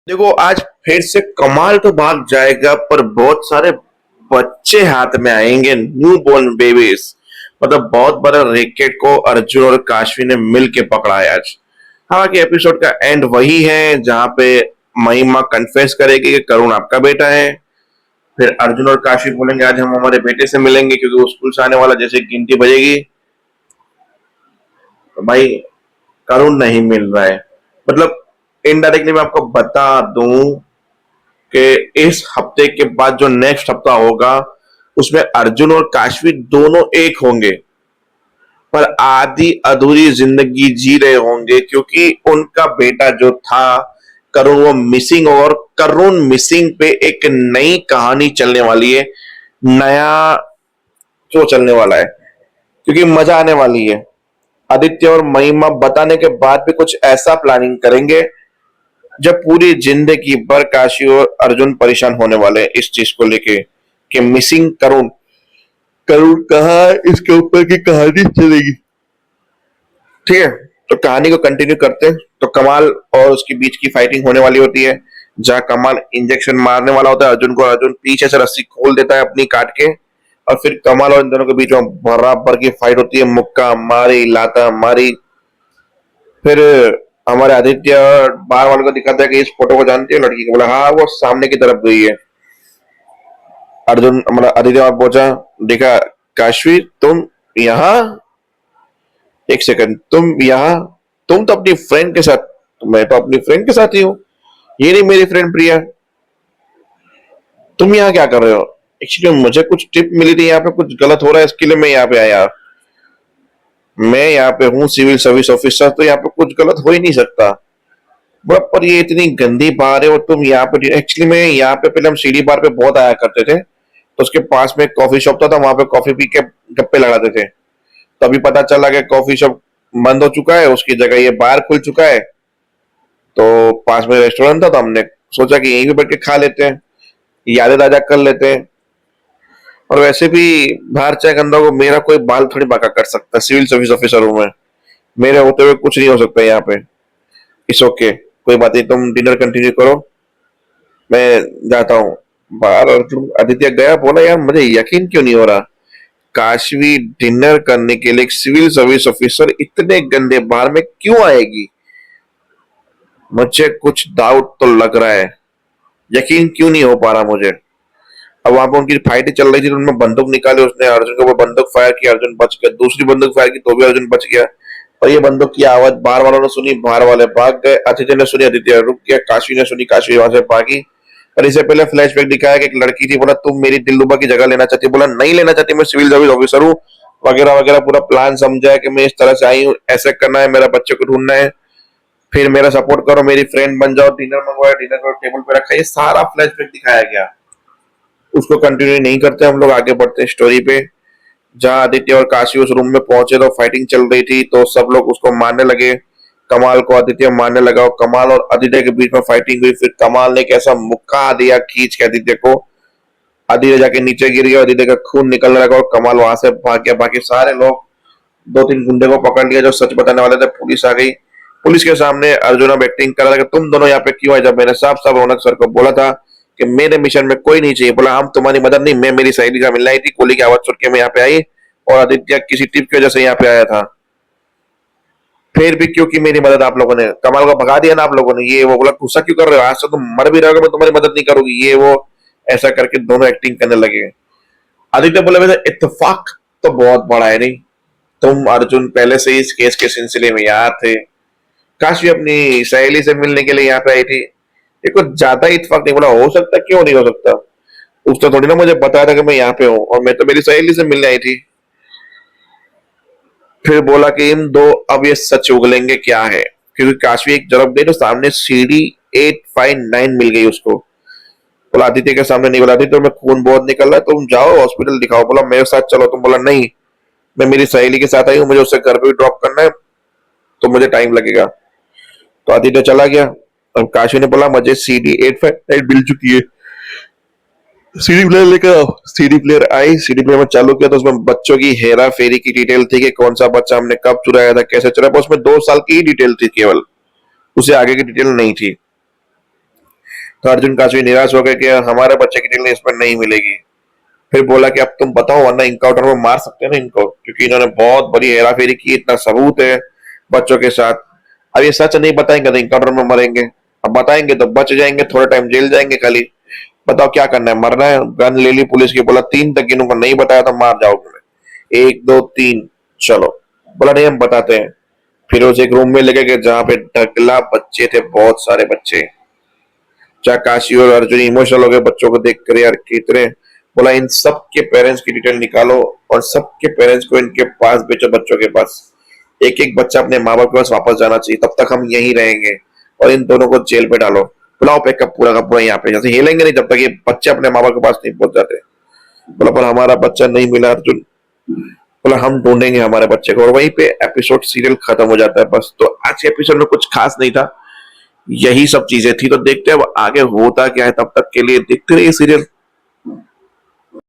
देखो आज फिर से कमाल तो भाग जाएगा पर बहुत सारे बच्चे हाथ में आएंगे न्यू बोर्न बेबीज। मतलब बहुत बड़ा रैकेट को अर्जुन और काशवी ने मिल के पकड़ा है आज। हालांकि एपिसोड का एंड वही है जहां पे महिमा कन्फेस करेगी कि करुण आपका बेटा है। फिर अर्जुन और काशवी बोलेंगे आज हम हमारे बेटे से मिलेंगे क्योंकि वो स्कूल से आने वाला जैसे गिनती बजेगी तो भाई करुण नहीं मिल रहा है। मतलब इनडायरेक्टली मैं आपको बता दूं कि इस हफ्ते के बाद जो नेक्स्ट हफ्ता होगा उसमें अर्जुन और काशवी दोनों एक होंगे पर आधी अधूरी जिंदगी जी रहे होंगे क्योंकि उनका बेटा जो था करुण वो मिसिंग और करुण मिसिंग पे एक नई कहानी चलने वाली है। नया शो चलने वाला है क्योंकि मजा आने वाली है। आदित्य और महिमा बताने के बाद भी कुछ ऐसा प्लानिंग करेंगे जब पूरी जिंदगी भर काशी और अर्जुन परेशान होने वाले हैं इस चीज को लेके कि मिसिंग करुण। करुण कहाँ है इसके ऊपर की कहानी चलेगी। ठीक है तो कहानी को कंटिन्यू करते हैं। तो कमाल और उसके बीच की फाइटिंग होने वाली होती है जहां कमाल इंजेक्शन मारने वाला होता है अर्जुन को। अर्जुन पीछे से रस्सी खोल देता है अपनी काट के और फिर कमाल और इन दोनों के बीच में बराबर की फाइट होती है। मुक्का मारी लाता मारी। फिर हमारे आदित्य बाहर वालों को दिखाता है कि इस फोटो को जानती है लड़की को। बोला हाँ वो सामने की तरफ गई है। अर्जुन मतलब आदित्य वहां पहुंचा देखा काशवी तुम यहाँ। एक सेकंड तुम यहाँ। तुम तो अपनी फ्रेंड के साथ। मैं तो अपनी फ्रेंड के साथ ही हूँ। ये नहीं मेरी फ्रेंड प्रिया। तुम यहाँ क्या कर रहे हो। एक्चुअली मुझे कुछ टिप मिली थी यहाँ पे कुछ गलत हो रहा है इसके लिए मैं यहाँ पे आया। मैं यहाँ पे हूँ सिविल सर्विस ऑफिसर तो यहाँ पे कुछ गलत हो ही नहीं सकता। पर ये इतनी गंदी बार है और तुम यहाँ पे। एक्चुअली मैं यहाँ पे पहले हम सीढ़ी बार पे बहुत आया करते थे तो उसके पास में एक कॉफी शॉप था वहां पे कॉफी पी के गप्पे लगाते थे। तभी पता चला कि कॉफी शॉप बंद हो चुका है उसकी जगह ये बार खुल चुका है। तो पास में रेस्टोरेंट था तो हमने सोचा कि यहीं पे बैठ के खा लेते हैं यादें ताजा कर लेते हैं। और वैसे भी बाहर चाहे गंदा को मेरा कोई बाल थोड़ी बाका कर सकता सिविल सर्विस ऑफिसर हूं मैं। मेरे होते हुए कुछ नहीं हो सकता यहाँ पे। इट्स ओके कोई बात नहीं तुम डिनर कंटिन्यू करो मैं जाता हूँ बाहर। और तुम आदित्य गया बोला यार मुझे यकीन क्यों नहीं हो रहा काशवी डिनर करने के लिए एक सिविल सर्विस ऑफिसर इतने गंदे बार में क्यों आएगी। मुझे कुछ डाउट तो लग रहा है। यकीन क्यों नहीं हो पा रहा मुझे। अब वहां पर उनकी फाइट चल रही थी तो उन्होंने बंदूक निकाली उसने अर्जुन के ऊपर बंदूक फायर किया अर्जुन बच गया। दूसरी बंदूक फायर की तो भी अर्जुन बच गया। और ये बंदूक की आवाज बाहर वालों ने सुनी बाहर वाले भाग गए। आदित्य ने सुनी आदित्य रुक गया। काशवी ने सुनी काशवी वहां से भागी। और इससे पहले फ्लैशबैक दिखाया कि एक लड़की थी बोला तुम मेरी दिलरुबा की जगह लेना चाहती। बोला नहीं लेना चाहती मैं सिविल सर्विस ऑफिसर हूँ वगैरह वगैरह पूरा प्लान समझा कि मैं इस तरह से आई हूँ ऐसे करना है मेरा बच्चे को ढूंढना है। फिर मेरा सपोर्ट करो मेरी फ्रेंड बन जाओ डिनर मंगवाया डिनर को टेबल पे रखा। ये सारा फ्लैशबैक दिखाया गया। उसको कंटिन्यू नहीं करते हम लोग आगे बढ़ते हैं स्टोरी पे। जहां आदित्य और काशी उस रूम में पहुंचे तो फाइटिंग चल रही थी तो सब लोग उसको मारने लगे। कमाल को आदित्य मारने लगा और कमाल और आदित्य के बीच में फाइटिंग हुई। फिर कमाल ने एक ऐसा मुक्का दिया खींच के आदित्य को। आदित्य जाके नीचे गिर गया आदित्य का खून निकलने लगा और कमाल वहां से भाग गया। बाकी सारे लोग दो तीन गुंडे को पकड़ लिया जो सच बताने वाले थे। पुलिस आ गई। पुलिस के सामने अर्जुन अब एक्टिंग कर रहा था कि तुम दोनों यहाँ पे क्यों आए। जब मैंने साफ साफ रौनक सर को बोला था कि मेरे मिशन में कोई नहीं चाहिए। बोला हम तुम्हारी मदद नहीं मैं मेरी सहेली का मिलना आई थी कोहली की आवाज सुन के मैं यहाँ पे आई और आदित्य किसी टिप की वजह से यहाँ पे आया था। फिर भी क्योंकि मेरी मदद आप लोगों ने कमाल को भगा दिया ना आप लोगों ने। ये वो बोला गुस्सा क्यों कर रहे हो आज से तुम मर भी रहोगे मैं तुम्हारी मदद नहीं करूंगी ये वो ऐसा करके दोनों एक्टिंग करने लगे। आदित्य बोले वैसे इत्तेफाक तो बहुत बड़ा है नहीं। तुम अर्जुन पहले से इस केस के सिलसिले में यहाँ थे। काश भी अपनी सहेली से मिलने के लिए यहाँ पे आई थी। ये कुछ ज्यादा ही इत्तेफाक नहीं। बोला हो सकता क्यों नहीं हो सकता। उसने थोड़ी ना मुझे बताया था कि मैं यहाँ पे हूँ और मैं तो मेरी सहेली से मिलने आई थी। फिर बोला कि इन दो अब ये सच उगलेंगे क्या है क्योंकि काशवी एक जरब गई तो सामने सीढ़ी 859 मिल गई उसको। बोला आदित्य के सामने नहीं। बोला आदित्य मैं खून बहुत निकल रहा है तुम जाओ हॉस्पिटल दिखाओ। बोला मेरे साथ चलो। तुम बोला नहीं मैं मेरी सहेली के साथ आई हूँ मुझे उससे घर पे भी ड्रॉप करना है तो मुझे टाइम लगेगा। तो आदित्य चला गया। और काशी ने बोला मुझे सीडी 859 मिल चुकी है सीडी प्लेयर लेकर आओ। CD player I CD player में चालू किया तो उसमें बच्चों की हेरा फेरी की डिटेल थी कि कौन सा बच्चा हमने कब चुराया था कैसे चुराया। उसमें 2 साल की ही डिटेल थी केवल। उसे आगे की डिटेल नहीं थी। तो अर्जुन काफी निराश हो गए कि हमारे बच्चे की डिटेल इसमें नहीं मिलेगी। फिर बोला कि अब तुम बताओ, वरना इनकाउंटर में मार सकते हैं ना इनको, क्योंकि इन्होंने बहुत बड़ी हेराफेरी की, इतना सबूत है बच्चों के साथ। अब ये सच नहीं बताएंगे तो इनकाउंटर में मरेंगे, अब बताएंगे तो बच जाएंगे, थोड़ा टाइम जेल जाएंगे खाली। बताओ क्या करना है, मरना है? गन ले ली पुलिस की, बोला 3 तक गिनूंगा, नहीं बताया तो मार जाओगे। 1 2 3 चलो। बोला नहीं हम बताते हैं। फिर उसे एक रूम में लेके गए जहां पे ढगला बच्चे थे, बहुत सारे बच्चे। काशी और अर्जुन इमोशनल हो गए बच्चों को देख कर, यार कितने। बोला इन सब के पेरेंट्स की डिटेल निकालो और सबके पेरेंट्स को इनके पास भेजो, बच्चों के पास। एक एक बच्चा अपने माँ बाप के पास वापस जाना चाहिए, तब तक हम यहीं रहेंगे, और इन दोनों को जेल पे डालो। बुलाओ पैकअप पूरा का पूरा यहाँ पे, जैसे हिलेंगे नहीं जब तक ये बच्चे अपने माँ बाप के पास नहीं पहुंच जाते। बोला पर हमारा बच्चा नहीं मिला अर्जुन। बोला हम ढूंढेंगे हमारे बच्चे को, और वहीं पे एपिसोड सीरियल खत्म हो जाता है बस। तो आज के एपिसोड में कुछ खास नहीं था, यही सब चीजें थी। तो देखते हैं अब आगे होता क्या है, तब तक के लिए देखते रहिए सीरियल।